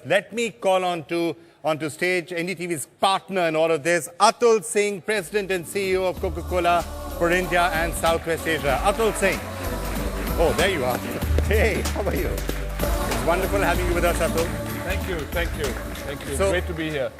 Let me call onto stage NDTV's partner in all of this, Atul Singh, President and CEO of Coca-Cola for India and Southwest Asia. Atul Singh. Oh, there you are. Hey, how are you? It's wonderful having you with us, Atul. Thank you, thank you, thank you. So, great to be here.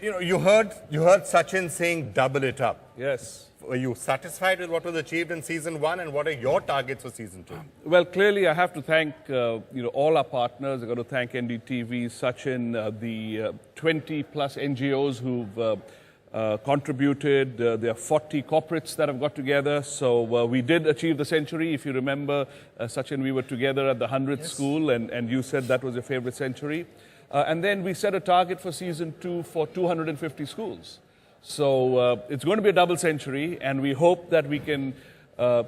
You know, you heard Sachin saying double it up. Yes. Were you satisfied with what was achieved in season 1, and what are your targets for season 2? Well, clearly, I have to thank all our partners. I've got to thank NDTV, Sachin, the 20-plus NGOs who've contributed. There are 40 corporates that have got together. So we did achieve the century. If you remember, Sachin, we were together at the 100th school, and you said that was your favorite century. And then we set a target for season 2 for 250 schools. So it's going to be a double century, and we hope that we can,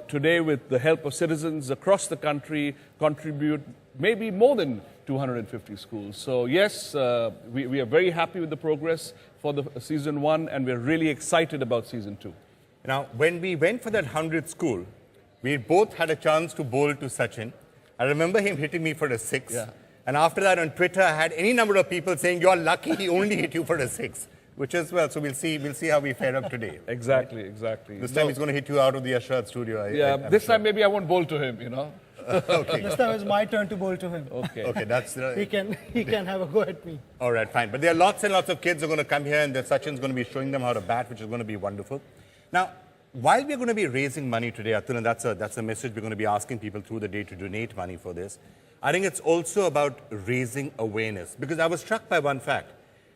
today, with the help of citizens across the country, contribute maybe more than 250 schools. So yes, we are very happy with the progress for the season 1, and we're really excited about season 2. Now, when we went for that 100th school, we both had a chance to bowl to Sachin. I remember him hitting me for a 6. Yeah. And after that on Twitter, I had any number of people saying, "You're lucky he only hit you for a 6." Which is, well, so we'll see how we fare up today. Exactly, exactly. This time he's going to hit you out of the Ashrad studio. This time maybe I won't bowl to him, you know. Okay. This time it's my turn to bowl to him. Okay. Okay, that's He can have a go at me. All right, fine. But there are lots and lots of kids who are going to come here, and Sachin's going to be showing them how to bat, which is going to be wonderful. Now, while we're going to be raising money today, Atul, and that's a message we're going to be asking people through the day to donate money for this, I think it's also about raising awareness. Because I was struck by one fact.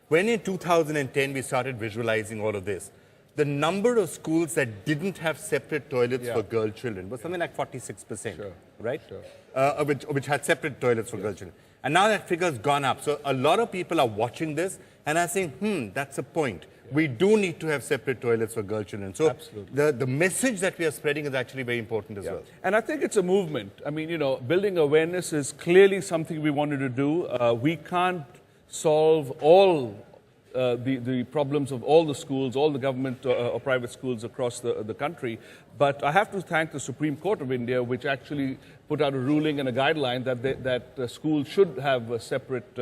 When in 2010 we started visualizing all of this, the number of schools that didn't have separate toilets for girl children was something like 46%, right? Sure. Which had separate toilets for girl children. And now that figure's gone up. So a lot of people are watching this and are saying, that's a point. We do need to have separate toilets for girl children. So the message that we are spreading is actually very important as well. And I think it's a movement. I mean, building awareness is clearly something we wanted to do. We can't solve all the problems of all the schools, all the government or private schools across the country. But I have to thank the Supreme Court of India, which actually put out a ruling and a guideline that schools should have separate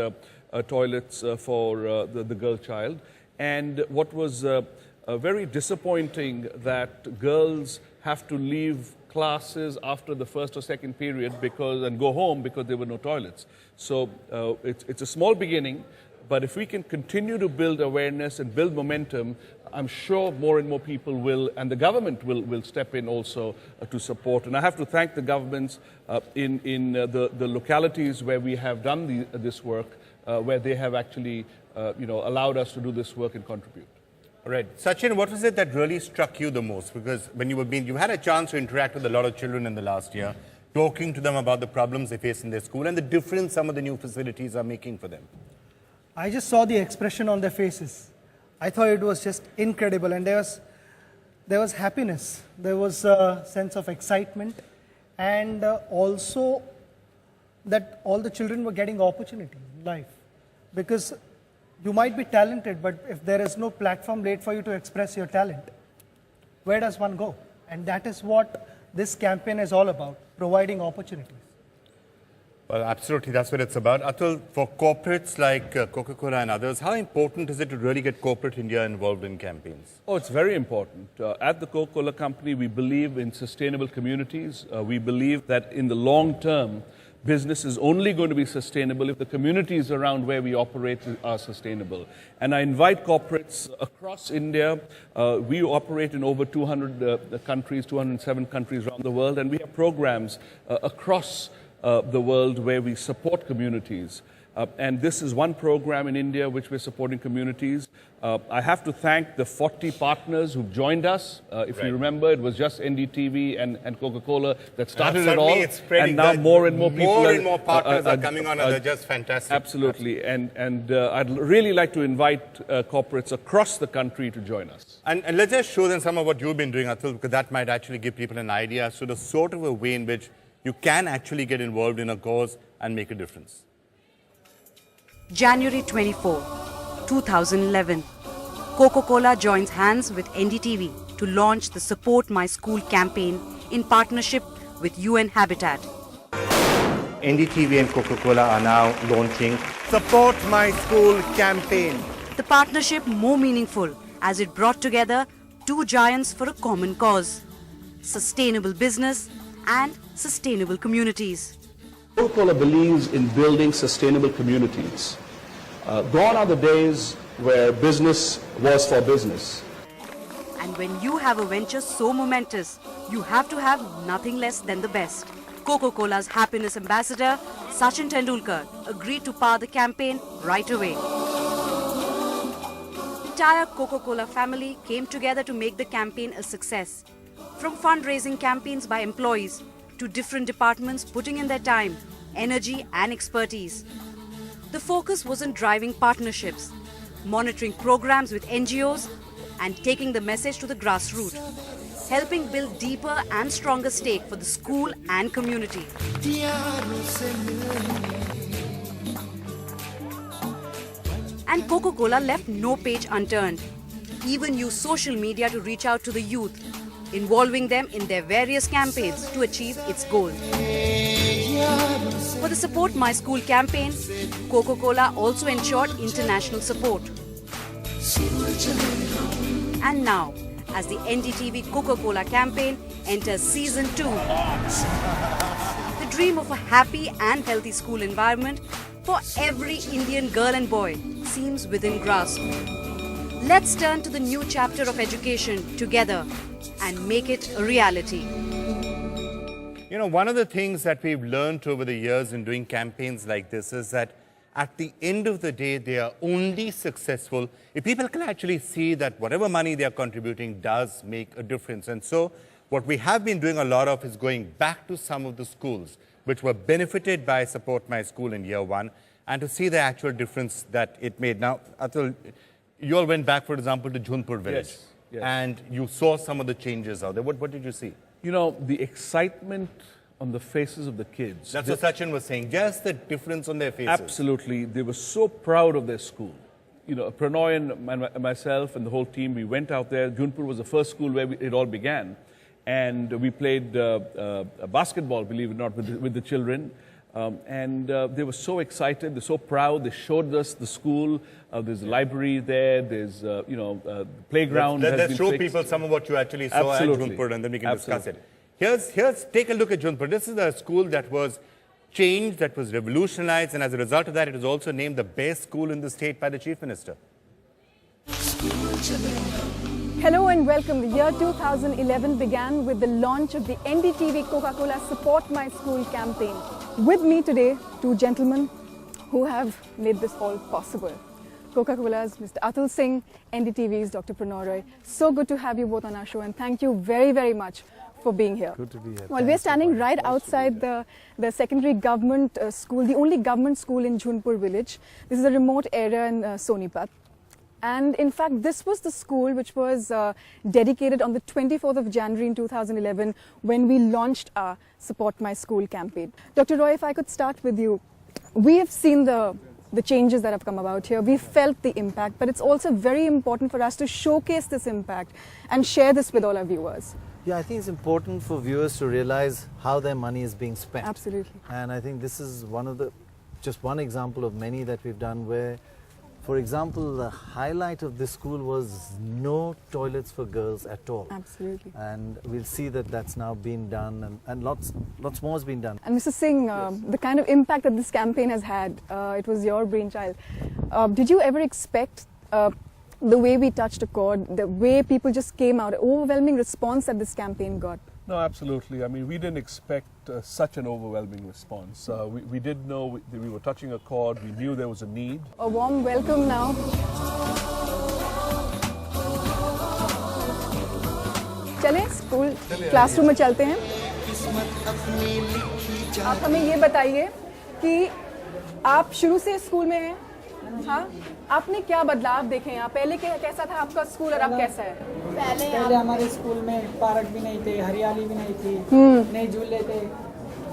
toilets for the girl child. And what was very disappointing that girls have to leave classes after the first or second period and go home because there were no toilets. So it's a small beginning, but if we can continue to build awareness and build momentum, I'm sure more and more people will, and the government will step in also to support. And I have to thank the governments in the localities where we have done this work, where they have actually allowed us to do this work and contribute. All right. Sachin, what was it that really struck you the most? Because when you had a chance to interact with a lot of children in the last year, talking to them about the problems they face in their school and the difference some of the new facilities are making for them. I just saw the expression on their faces. I thought it was just incredible, and there was happiness. There was a sense of excitement, and also that all the children were getting opportunity in life. Because you might be talented, but if there is no platform laid for you to express your talent, where does one go? And that is what this campaign is all about, providing opportunities. Well, absolutely, that's what it's about. Atul, for corporates like Coca-Cola and others, how important is it to really get corporate India involved in campaigns? Oh, it's very important. At the Coca-Cola company, we believe in sustainable communities. We believe that in the long term, business is only going to be sustainable if the communities around where we operate are sustainable. And I invite corporates across India. We operate in over 200 countries, 207 countries around the world, and we have programs across the world where we support communities. And this is one program in India which we're supporting communities. I have to thank the 40 partners who've joined us. If you remember, it was just NDTV and Coca-Cola that started it all. It's spreading, and now more and more people more and more partners are coming on, and they're just fantastic. Absolutely. And I'd really like to invite corporates across the country to join us. And let's just show them some of what you've been doing, Atul, because that might actually give people an idea as to the sort of a way in which you can actually get involved in a cause and make a difference. January 24, 2011. Coca-Cola joins hands with NDTV to launch the Support My School campaign in partnership with UN Habitat. NDTV and Coca-Cola are now launching Support My School campaign. The partnership more meaningful as it brought together two giants for a common cause: sustainable business and sustainable communities. Coca-Cola believes in building sustainable communities. Gone are the days where business was for business. And when you have a venture so momentous, you have to have nothing less than the best. Coca-Cola's happiness ambassador, Sachin agreed to power the campaign right away. The entire Coca-Cola family came together to make the campaign a success. From fundraising campaigns by employees to different departments putting in their time, energy and expertise. The focus was on driving partnerships, monitoring programs with NGOs and taking the message to the grassroots, helping build deeper and stronger stake for the school and community. And Coca-Cola left no page unturned, even used social media to reach out to the youth, involving them in their various campaigns to achieve its goal. For the Support My School campaign, Coca-Cola also ensured international support. And now, as the NDTV Coca-Cola campaign enters season 2, the dream of a happy and healthy school environment for every Indian girl and boy seems within grasp. Let's turn to the new chapter of education together and make it a reality. You know, one of the things that we've learned over the years in doing campaigns like this is that at the end of the day, they are only successful if people can actually see that whatever money they are contributing does make a difference. And so what we have been doing a lot of is going back to some of the schools which were benefited by Support My School in year 1 and to see the actual difference that it made. Now, Atul, you all went back, for example, to Jhunpur village. Yes. And you saw some of the changes out there. What did you see? You know, the excitement on the faces of the kids. That's what Sachin was saying, just the difference on their faces. Absolutely. They were so proud of their school. You know, Pranoy and myself and the whole team, we went out there. Jhunpur was the first school where it all began. And we played basketball, believe it or not, with the children. They were so excited, they're so proud. They showed us the school. There's a library there. There's, playground. Let's show people some of what you actually saw at Jhunpur, and then we can discuss it. Here's take a look at Jhunpur. This is a school that was changed, that was revolutionized, and as a result of that, it was also named the best school in the state by the Chief Minister. Hello and welcome. The year 2011 began with the launch of the NDTV Coca-Cola Support My School campaign. With me today, two gentlemen who have made this all possible. Coca-Cola's Mr. Atul Singh, NDTV's Dr. Pranoy Roy. So good to have you both on our show, and thank you very, very much for being here. Good to be here. Well, we're standing right outside the secondary government school, the only government school in Jhunpur village. This is a remote area in Sonipat. And in fact, this was the school which was dedicated on the 24th of January in 2011 when we launched our Support My School campaign. Dr. Roy, if I could start with you. We have seen the changes that have come about here. We've felt the impact, but it's also very important for us to showcase this impact and share this with all our viewers. Yeah, I think it's important for viewers to realize how their money is being spent. Absolutely. And I think this is just one example of many that we've done where, for example, the highlight of this school was no toilets for girls at all. Absolutely. And we'll see that that's now been done, and lots more has been done. And Mr. Singh, the kind of impact that this campaign has had, it was your brainchild. Did you ever expect the way we touched a chord, the way people just came out, overwhelming response that this campaign got? No, absolutely. I mean, we didn't expect such an overwhelming response. We did know we were touching a chord. We knew there was a need. A warm welcome now. चलें school classroom में चलते हैं. आप हमें ये बताइए कि आप शुरू से स्कूल में हैं. हाँ, आपने क्या बदलाव देखे यहाँ? पहले कैसा था आपका स्कूल और अब कैसा है? पहले हमारे स्कूल में पार्क भी नहीं थे, हरियाली भी नहीं थी, नए झूले थे,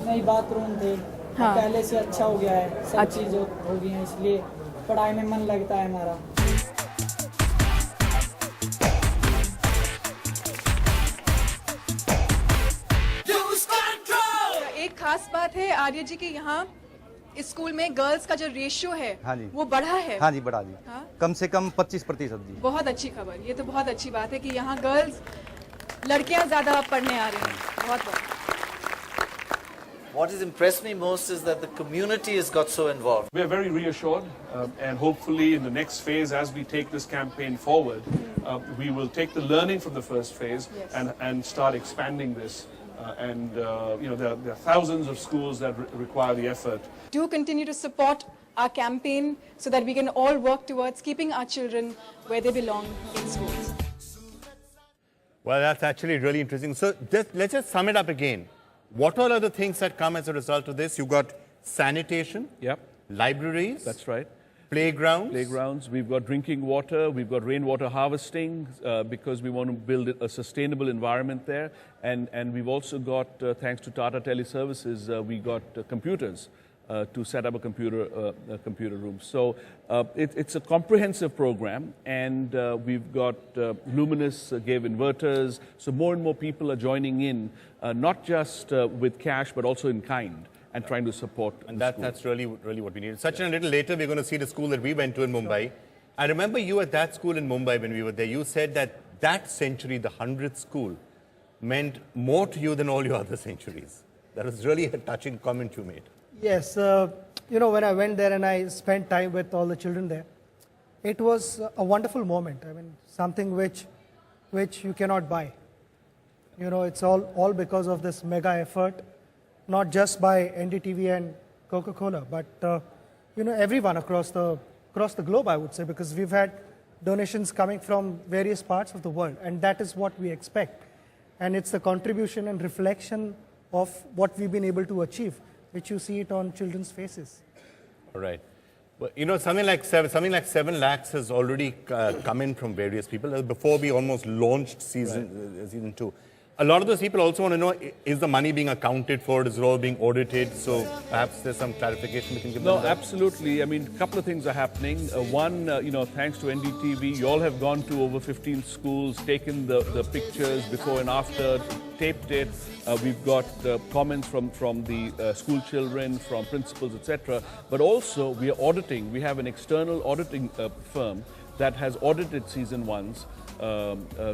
नई बाथरूम थे. हाँ. पहले से अच्छा हो गया है, सब चीज़ हो गई है, इसलिए पढ़ाई में मन लगता है हमारा. एक खास बात है आर्य जी के यहाँ इस स्कूल में गर्ल्स का जो रेशियो है हाँ जी। वो बढ़ा है। हाँ जी, बढ़ा जी। हाँ? कम से कम 25% जी। बहुत अच्छी खबर, ये तो बहुत अच्छी बात है कि यहाँ गर्ल्स लड़कियाँ ज़्यादा पढ़ने आ रही हैं। बहुत बहुत What has impressed me most is that the community has got so involved. We are very reassured, and hopefully in the next phase, as we take this campaign forward, we will take the learning from the first phase and start expanding this. There are thousands of schools that require the effort. Do continue to support our campaign so that we can all work towards keeping our children where they belong in schools. Well, that's actually really interesting. So let's just sum it up again. What all are the things that come as a result of this? You've got sanitation, Yep, libraries, that's right. playgrounds. We've got drinking water, we've got rainwater harvesting because we want to build a sustainable environment there. And we've also got, thanks to Tata Teleservices, we got computers to set up a computer room. So it's a comprehensive program, and we've got Luminous gave inverters, so more and more people are joining in, not just with cash but also in kind, and trying to support. And that's really what we need. Sachin, a little later, we're going to see the school that we went to in Mumbai. I remember you at that school in Mumbai when we were there. You said that century, the 100th school, meant more to you than all your other centuries. That was really a touching comment you made. Yes, when I went there and I spent time with all the children there, it was a wonderful moment. I mean, something which you cannot buy. It's all because of this mega effort, not just by NDTV and Coca-Cola, but everyone across the globe, I would say, because we've had donations coming from various parts of the world, and that is what we expect. And it's the contribution and reflection of what we've been able to achieve, which you see it on children's faces. All right. Well, something like 7 lakhs has already come in from various people before we almost launched season 2. A lot of those people also want to know, is the money being accounted for? Is it all being audited? So perhaps there's some clarification we can give them. No, absolutely. I mean, a couple of things are happening. One, thanks to NDTV, you all have gone to over 15 schools, taken the pictures before and after, taped it. We've got comments from the school children, from principals, etc. But also, we are auditing. We have an external auditing firm that has audited season 1's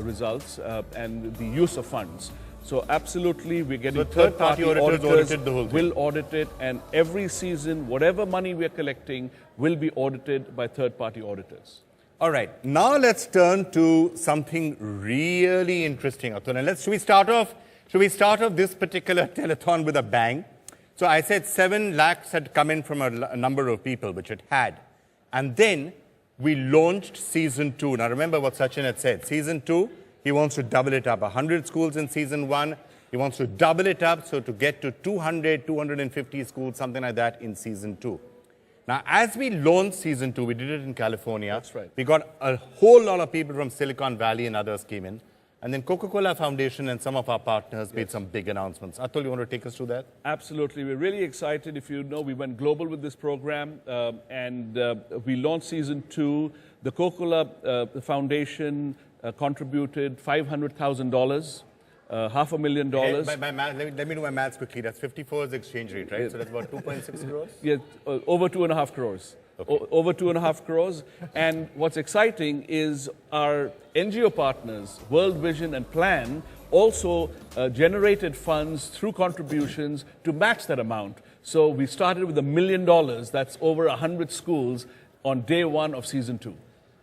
results and the use of funds. So absolutely, we're getting third-party auditors will audit it, and every season, whatever money we're collecting will be audited by third-party auditors. All right, now let's turn to something really interesting, Atul. And should we start off this particular telethon with a bang? So I said 7 lakhs had come in from a number of people, which it had. And then we launched season 2. Now remember what Sachin had said. Season 2, he wants to double it up. 100 schools in season 1. He wants to double it up, so to get to 200, 250 schools, something like that in season 2. Now, as we launched season 2, we did it in California. That's right. We got a whole lot of people from Silicon Valley and others came in. And then Coca-Cola Foundation and some of our partners made some big announcements. Atul, you want to take us through that? Absolutely. We're really excited. If you know, we went global with this program, and we launched season 2. The Coca-Cola Foundation contributed $500,000, $500,000. Hey, let me do my maths quickly. That's 54 is the exchange rate, right? So that's about 2.6 crores? Yeah, over 2.5 crores. Okay. Over 2.5 crores. And what's exciting is our NGO partners, World Vision and Plan, also generated funds through contributions to match that amount. So we started with $1 million. That's over 100 schools on day 1 of season 2.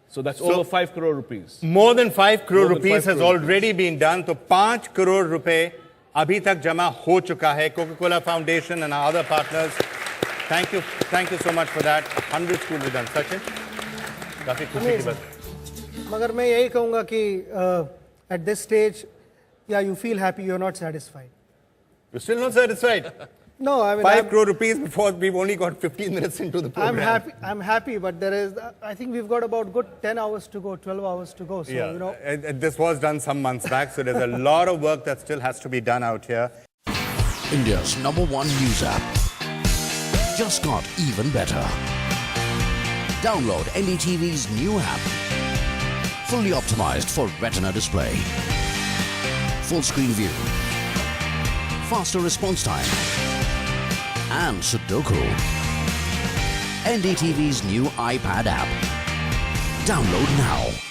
So that's over 5 crore rupees. More than 5 crore rupees has already been done. So 5 crore rupees abhi tak jama ho chuka hai. Coca-Cola Foundation and our other partners. Thank you so much for that. 100 schools we done. Sachin? Kafi khushi ki baat. Magar main yahi kahunga ki at this stage, yeah, you feel happy, you're not satisfied. You're still not satisfied? No, I mean 5 crore rupees before we've only got 15 minutes into the program. I'm happy, but there is, I think we've got about good 10 hours to go, 12 hours to go. So, yeah, and this was done some months back, so there's a lot of work that still has to be done out here. India's #1 news app just got even better. Download NDTV's new app. Fully optimized for retina display. Full screen view. Faster response time. And Sudoku. NDTV's new iPad app. Download now.